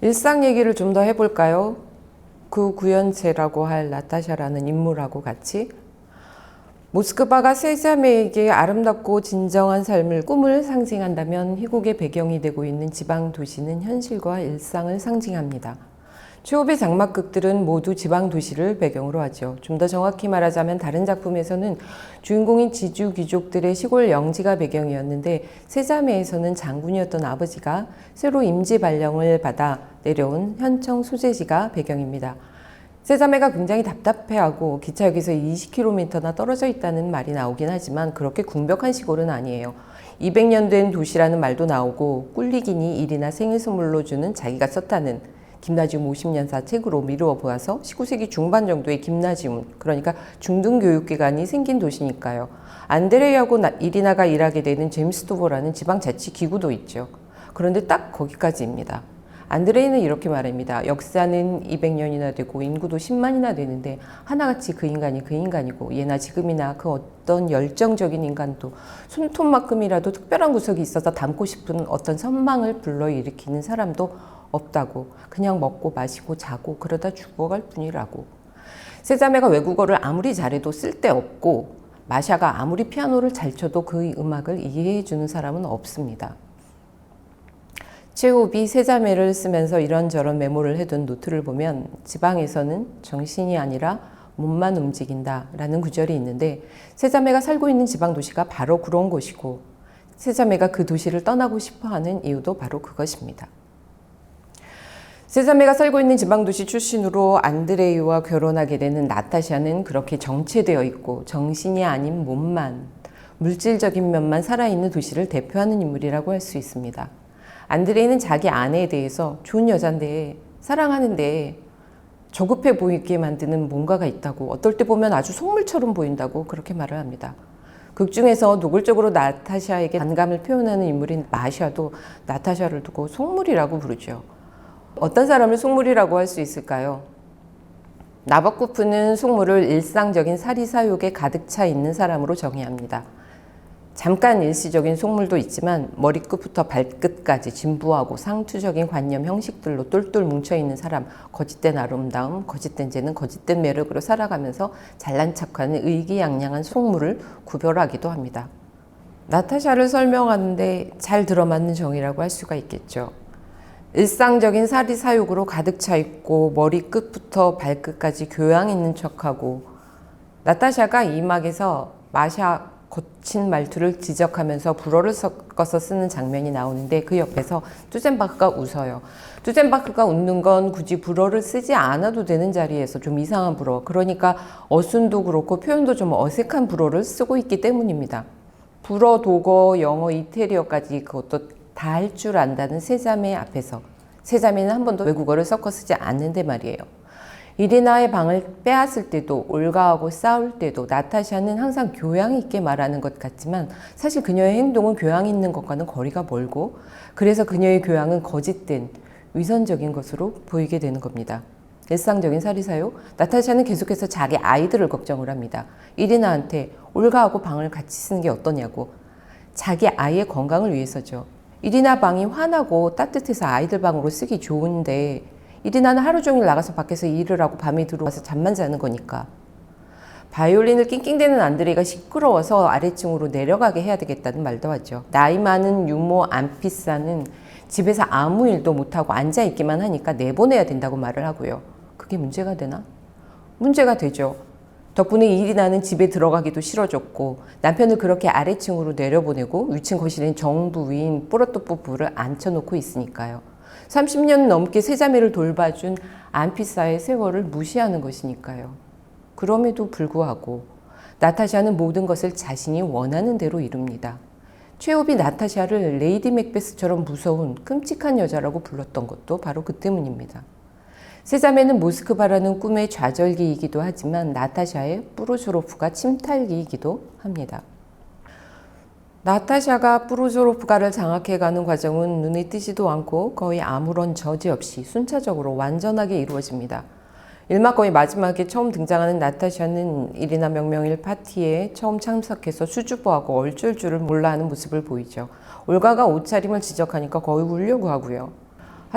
일상 얘기를 좀 더 해볼까요? 그 구연체라고 할 나타샤라는 인물하고 같이 모스크바가 세 자매에게 아름답고 진정한 삶을 꿈을 상징한다면 희곡의 배경이 되고 있는 지방 도시는 현실과 일상을 상징합니다. 최후의 장막극들은 모두 지방 도시를 배경으로 하죠. 좀 더 정확히 말하자면 다른 작품에서는 주인공인 지주 귀족들의 시골 영지가 배경이었는데 세자매에서는 장군이었던 아버지가 새로 임지 발령을 받아 내려온 현청 소재지가 배경입니다. 세자매가 굉장히 답답해하고 기차역에서 20km나 떨어져 있다는 말이 나오긴 하지만 그렇게 궁벽한 시골은 아니에요. 200년 된 도시라는 말도 나오고 꿀리기니 일이나 생일 선물로 주는 자기가 썼다는 김나지움 50년사 책으로 미루어 보아서 19세기 중반 정도의 김나지움, 그러니까 중등교육기관이 생긴 도시니까요. 안드레이하고 이리나가 일하게 되는 제임스토버라는 지방자치기구도 있죠. 그런데 딱 거기까지입니다. 안드레이는 이렇게 말합니다. 역사는 200년이나 되고 인구도 10만이나 되는데 하나같이 그 인간이 그 인간이고 예나 지금이나 그 어떤 열정적인 인간도 손톱만큼이라도 특별한 구석이 있어서 닮고 싶은 어떤 선망을 불러일으키는 사람도 없다고. 그냥 먹고 마시고 자고 그러다 죽어갈 뿐이라고. 세자매가 외국어를 아무리 잘해도 쓸데없고 마샤가 아무리 피아노를 잘 쳐도 그 음악을 이해해 주는 사람은 없습니다. 체홉이 세자매를 쓰면서 이런저런 메모를 해둔 노트를 보면 지방에서는 정신이 아니라 몸만 움직인다 라는 구절이 있는데 세자매가 살고 있는 지방 도시가 바로 그런 곳이고 세자매가 그 도시를 떠나고 싶어하는 이유도 바로 그것입니다. 세자매가 살고 있는 지방도시 출신으로 안드레이와 결혼하게 되는 나타샤는 그렇게 정체되어 있고 정신이 아닌 몸만, 물질적인 면만 살아있는 도시를 대표하는 인물이라고 할 수 있습니다. 안드레이는 자기 아내에 대해서 좋은 여잔데 사랑하는데 저급해 보이게 만드는 뭔가가 있다고, 어떨 때 보면 아주 속물처럼 보인다고 그렇게 말을 합니다. 극 중에서 노골적으로 나타샤에게 반감을 표현하는 인물인 마샤도 나타샤를 두고 속물이라고 부르죠. 어떤 사람을 속물이라고 할 수 있을까요? 나보코프는 속물을 일상적인 사리사욕에 가득 차 있는 사람으로 정의합니다. 잠깐 일시적인 속물도 있지만 머리끝부터 발끝까지 진부하고 상투적인 관념 형식들로 똘똘 뭉쳐있는 사람, 거짓된 아름다움, 거짓된 재능, 거짓된 매력으로 살아가면서 잘난 척하는 의기양양한 속물을 구별하기도 합니다. 나타샤를 설명하는데 잘 들어맞는 정의라고 할 수가 있겠죠. 일상적인 사리사욕으로 가득 차 있고 머리끝부터 발끝까지 교양 있는 척하고, 나타샤가 이 막에서 마샤 거친 말투를 지적하면서 불어를 섞어서 쓰는 장면이 나오는데 그 옆에서 투젠바크가 웃어요. 투젠바크가 웃는 건 굳이 불어를 쓰지 않아도 되는 자리에서 좀 이상한 불어, 그러니까 어순도 그렇고 표현도 좀 어색한 불어를 쓰고 있기 때문입니다. 불어, 독어, 영어, 이태리어까지 그것도 다 할 줄 안다는 세자매 앞에서, 세자매는 한 번도 외국어를 섞어 쓰지 않는데 말이에요. 이리나의 방을 빼앗을 때도 올가하고 싸울 때도 나타샤는 항상 교양 있게 말하는 것 같지만 사실 그녀의 행동은 교양 있는 것과는 거리가 멀고, 그래서 그녀의 교양은 거짓된 위선적인 것으로 보이게 되는 겁니다. 일상적인 사리사욕, 나타샤는 계속해서 자기 아이들을 걱정을 합니다. 이리나한테 올가하고 방을 같이 쓰는 게 어떠냐고. 자기 아이의 건강을 위해서죠. 이리나 방이 환하고 따뜻해서 아이들 방으로 쓰기 좋은데 이리나는 하루 종일 나가서 밖에서 일을 하고 밤에 들어와서 잠만 자는 거니까. 바이올린을 낑낑대는 안드레이가 시끄러워서 아래층으로 내려가게 해야 되겠다는 말도 하죠. 나이 많은 유모 안피사는 집에서 아무 일도 못하고 앉아있기만 하니까 내보내야 된다고 말을 하고요. 그게 문제가 되나? 문제가 되죠. 덕분에 이리나는 집에 들어가기도 싫어졌고 남편을 그렇게 아래층으로 내려보내고 위층 거실엔 정부인 뽀로또뽀부를 앉혀놓고 있으니까요. 30년 넘게 세자매를 돌봐준 안피사의 세월을 무시하는 것이니까요. 그럼에도 불구하고 나타샤는 모든 것을 자신이 원하는 대로 이룹니다. 최홉이 나타샤를 레이디 맥베스처럼 무서운 끔찍한 여자라고 불렀던 것도 바로 그 때문입니다. 세자매는 모스크바라는 꿈의 좌절기이기도 하지만 나타샤의 프로조로프가 침탈기이기도 합니다. 나타샤가 프로조로프가를 장악해가는 과정은 눈에 띄지도 않고 거의 아무런 저지 없이 순차적으로 완전하게 이루어집니다. 1막 거의 마지막에 처음 등장하는 나타샤는 이리나 명명일 파티에 처음 참석해서 수줍어하고 얼쩔 줄을 몰라 하는 모습을 보이죠. 올가가 옷차림을 지적하니까 거의 울려고 하고요.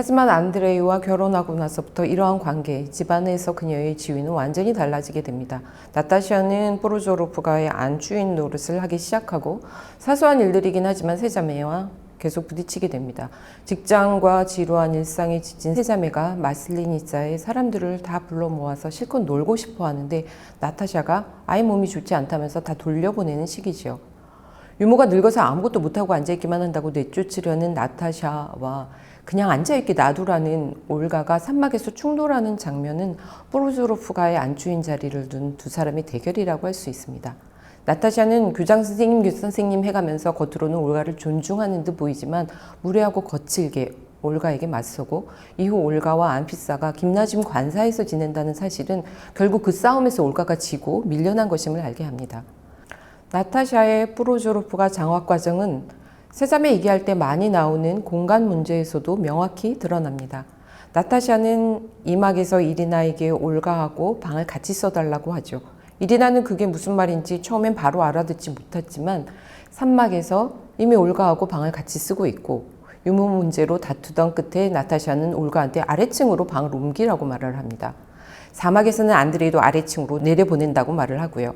하지만 안드레이와 결혼하고 나서부터 이러한 관계, 집안에서 그녀의 지위는 완전히 달라지게 됩니다. 나타샤는 프로조로프가의 안주인 노릇을 하기 시작하고 사소한 일들이긴 하지만 세자매와 계속 부딪히게 됩니다. 직장과 지루한 일상에 지친 세자매가 마슬리니짜에 사람들을 다 불러 모아서 실컷 놀고 싶어 하는데 나타샤가 아예 몸이 좋지 않다면서 다 돌려보내는 시기지요. 유모가 늙어서 아무것도 못하고 앉아있기만 한다고 내쫓으려는 나타샤와 그냥 앉아있게 놔두라는 올가가 산막에서 충돌하는 장면은 프로조로프가의 안주인 자리를 둔 두 사람의 대결이라고 할 수 있습니다. 나타샤는 교장 선생님 해가면서 겉으로는 올가를 존중하는 듯 보이지만 무례하고 거칠게 올가에게 맞서고 이후 올가와 안피사가 김나즘 관사에서 지낸다는 사실은 결국 그 싸움에서 올가가 지고 밀려난 것임을 알게 합니다. 나타샤의 프로조로프가 장학 과정은 세자매 얘기할 때 많이 나오는 공간 문제에서도 명확히 드러납니다. 나타샤는 이막에서 이리나에게 올가하고 방을 같이 써달라고 하죠. 이리나는 그게 무슨 말인지 처음엔 바로 알아듣지 못했지만 산막에서 이미 올가하고 방을 같이 쓰고 있고 유모 문제로 다투던 끝에 나타샤는 올가한테 아래층으로 방을 옮기라고 말을 합니다. 사막에서는 안드레이도 아래층으로 내려보낸다고 말을 하고요.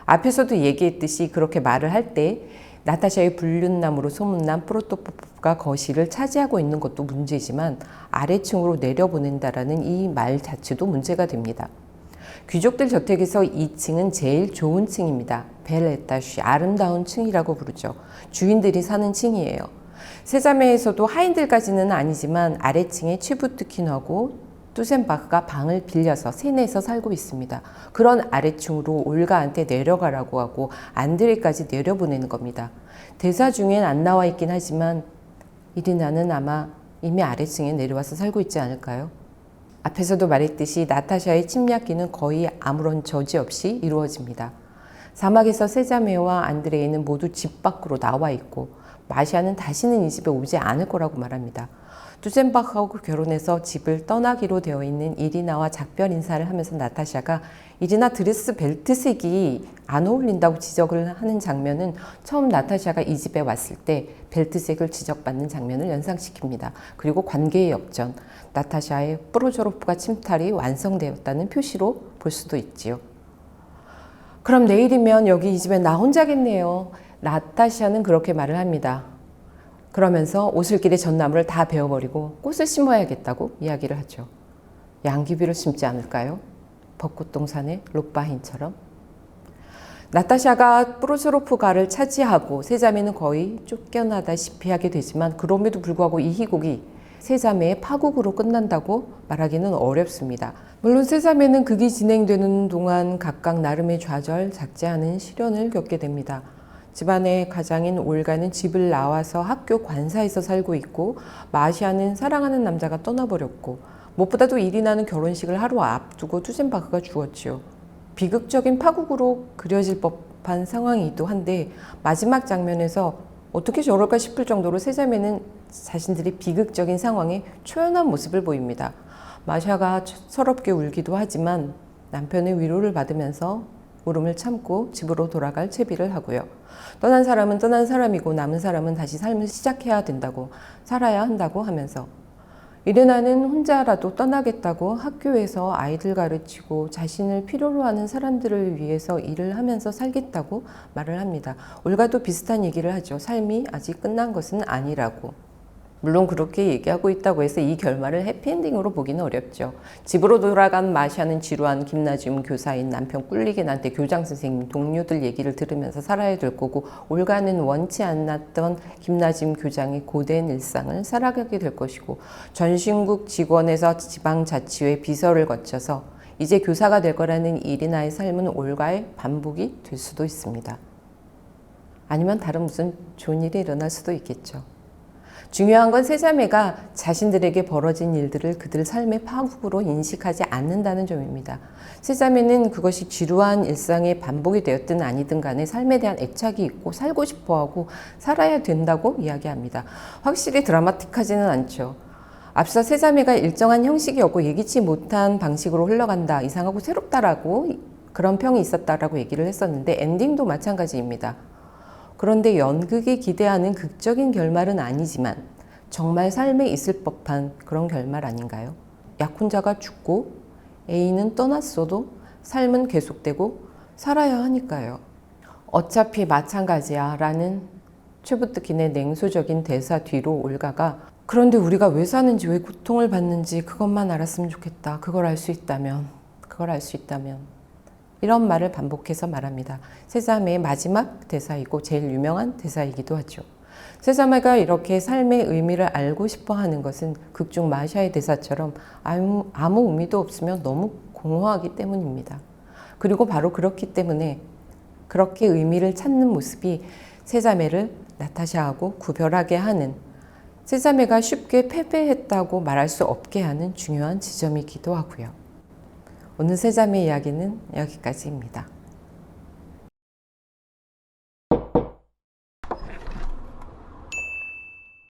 앞에서도 얘기했듯이 그렇게 말을 할 때 나타샤의 불륜남으로 소문난 프로토포프가 거실을 차지하고 있는 것도 문제지만 아래층으로 내려보낸다라는 이 말 자체도 문제가 됩니다. 귀족들 저택에서 2층은 제일 좋은 층입니다. 벨에타쉬, 아름다운 층이라고 부르죠. 주인들이 사는 층이에요. 세자매에서도 하인들까지는 아니지만 아래층에 취부트킨하고 투센바흐가 방을 빌려서 세내에서 살고 있습니다. 그런 아래층으로 올가한테 내려가라고 하고 안드레까지 내려보내는 겁니다. 대사 중엔 안 나와 있긴 하지만 이리나는 아마 이미 아래층에 내려와서 살고 있지 않을까요? 앞에서도 말했듯이 나타샤의 침략기는 거의 아무런 저지 없이 이루어집니다. 사막에서 세자매와 안드레이는 모두 집 밖으로 나와 있고 마샤는 다시는 이 집에 오지 않을 거라고 말합니다. 투젠바흐하고 결혼해서 집을 떠나기로 되어 있는 이리나와 작별 인사를 하면서 나타샤가 이리나 드레스 벨트색이 안 어울린다고 지적을 하는 장면은 처음 나타샤가 이 집에 왔을 때 벨트색을 지적받는 장면을 연상시킵니다. 그리고 관계의 역전, 나타샤의 프로조로프가 침탈이 완성되었다는 표시로 볼 수도 있지요. 그럼 내일이면 여기 이 집에 나 혼자겠네요. 나타샤는 그렇게 말을 합니다. 그러면서 오슬길에 전나무를 다 베어버리고 꽃을 심어야겠다고 이야기를 하죠. 양귀비를 심지 않을까요? 벚꽃동산의 롯바힌처럼. 나타샤가 프로조로프가를 차지하고 세자매는 거의 쫓겨나다시피 하게 되지만 그럼에도 불구하고 이 희곡이 세자매의 파국으로 끝난다고 말하기는 어렵습니다. 물론 세자매는 극이 진행되는 동안 각각 나름의 좌절, 작지않은 시련을 겪게 됩니다. 집안의 가장인 올가는 집을 나와서 학교 관사에서 살고 있고 마시아는 사랑하는 남자가 떠나버렸고 무엇보다도 이리나는 결혼식을 하루 앞두고 투젠바흐가 죽었지요. 비극적인 파국으로 그려질 법한 상황이기도 한데 마지막 장면에서 어떻게 저럴까 싶을 정도로 세자매는 자신들의 비극적인 상황에 초연한 모습을 보입니다. 마샤가 서럽게 울기도 하지만 남편의 위로를 받으면서 울음을 참고 집으로 돌아갈 채비를 하고요. 떠난 사람은 떠난 사람이고 남은 사람은 다시 삶을 시작해야 된다고, 살아야 한다고 하면서 이레나는 혼자라도 떠나겠다고 학교에서 아이들 가르치고 자신을 필요로 하는 사람들을 위해서 일을 하면서 살겠다고 말을 합니다. 올가도 비슷한 얘기를 하죠. 삶이 아직 끝난 것은 아니라고. 물론 그렇게 얘기하고 있다고 해서 이 결말을 해피엔딩으로 보기는 어렵죠. 집으로 돌아간 마샤는 지루한 김나지움 교사인 남편 꿀리게 난때 교장선생님, 동료들 얘기를 들으면서 살아야 될 거고 올가는 원치 않았던 김나지움 교장의 고된 일상을 살아가게 될 것이고 전신국 직원에서 지방자치회 비서를 거쳐서 이제 교사가 될 거라는 이리나의 삶은 올가의 반복이 될 수도 있습니다. 아니면 다른 무슨 좋은 일이 일어날 수도 있겠죠. 중요한 건 세자매가 자신들에게 벌어진 일들을 그들 삶의 파국으로 인식하지 않는다는 점입니다. 세자매는 그것이 지루한 일상의 반복이 되었든 아니든 간에 삶에 대한 애착이 있고 살고 싶어하고 살아야 된다고 이야기합니다. 확실히 드라마틱하지는 않죠. 앞서 세자매가 일정한 형식이었고 예기치 못한 방식으로 흘러간다, 이상하고 새롭다라고 그런 평이 있었다라고 얘기를 했었는데 엔딩도 마찬가지입니다. 그런데 연극이 기대하는 극적인 결말은 아니지만 정말 삶에 있을 법한 그런 결말 아닌가요? 약혼자가 죽고 애인은 떠났어도 삶은 계속되고 살아야 하니까요. 어차피 마찬가지야 라는 최부트킨의 냉소적인 대사 뒤로 올가가 그런데 우리가 왜 사는지 왜 고통을 받는지 그것만 알았으면 좋겠다. 그걸 알 수 있다면 이런 말을 반복해서 말합니다. 세자매의 마지막 대사이고 제일 유명한 대사이기도 하죠. 세자매가 이렇게 삶의 의미를 알고 싶어 하는 것은 극중 마샤의 대사처럼 아무 의미도 없으면 너무 공허하기 때문입니다. 그리고 바로 그렇기 때문에 그렇게 의미를 찾는 모습이 세자매를 나타샤하고 구별하게 하는, 세자매가 쉽게 패배했다고 말할 수 없게 하는 중요한 지점이기도 하고요. 오늘 세자매 이야기는 여기까지입니다.